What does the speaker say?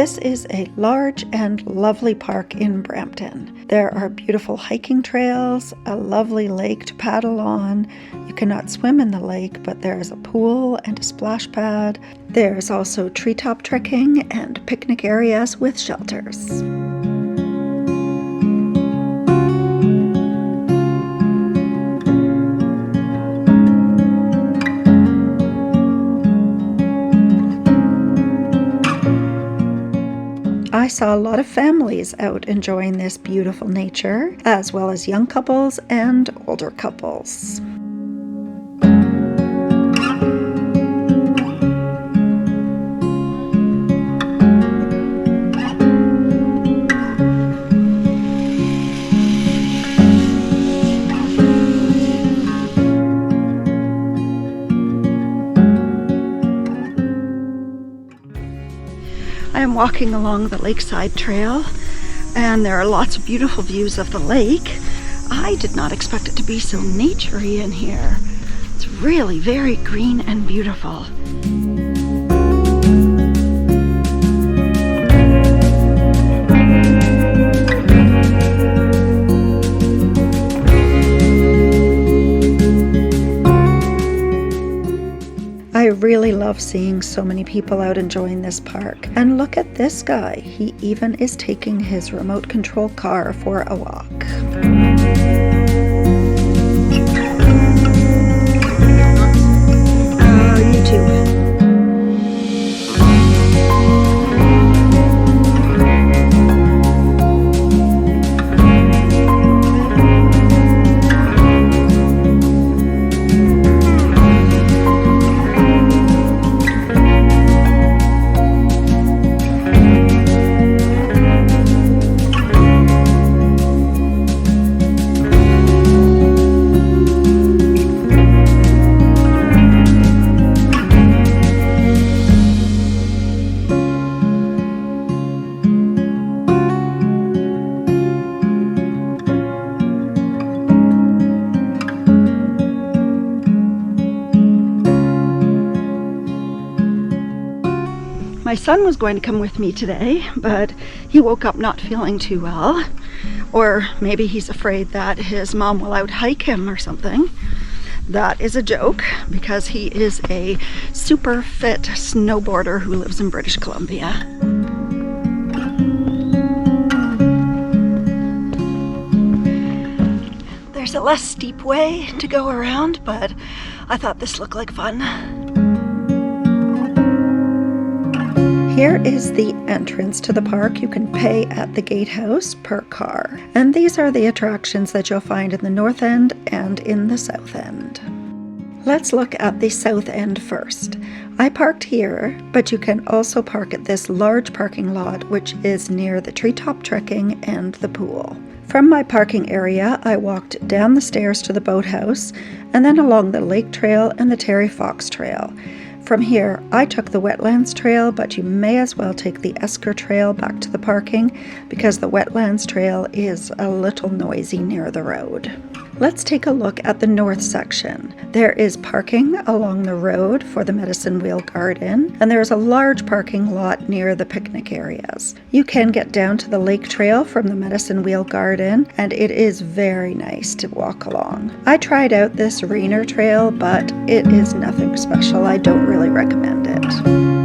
This is a large and lovely park in Brampton. There are beautiful hiking trails, a lovely lake to paddle on. You cannot swim in the lake, but there is a pool and a splash pad. There's also treetop trekking and picnic areas with shelters. I saw a lot of families out enjoying this beautiful nature, as well as young couples and older couples. I am walking along the lakeside trail, and there are lots of beautiful views of the lake. I did not expect it to be so naturey in here. It's really very green and beautiful. I really love seeing so many people out enjoying this park. And look at this guy. He even is taking his remote control car for a walk. YouTube. My son was going to come with me today, but he woke up not feeling too well. Or maybe he's afraid that his mom will out-hike him or something. That is a joke, because he is a super fit snowboarder who lives in British Columbia. There's a less steep way to go around, but I thought this looked like fun. Here is the entrance to the park. You can pay at the gatehouse per car. And these are the attractions that you'll find in the north end and in the south end. Let's look at the south end first. I parked here, but you can also park at this large parking lot, which is near the treetop trekking and the pool. From my parking area, I walked down the stairs to the boathouse and then along the lake trail and the Terry Fox trail. From here, I took the Wetlands trail, but you may as well take the Esker trail back to the parking because the Wetlands trail is a little noisy near the road. Let's take a look at the north section. There is parking along the road for the Medicine Wheel Garden, and there is a large parking lot near the picnic areas. You can get down to the lake trail from the Medicine Wheel Garden, and it is very nice to walk along. I tried out this Rainer trail, but it is nothing special. I don't really recommend it.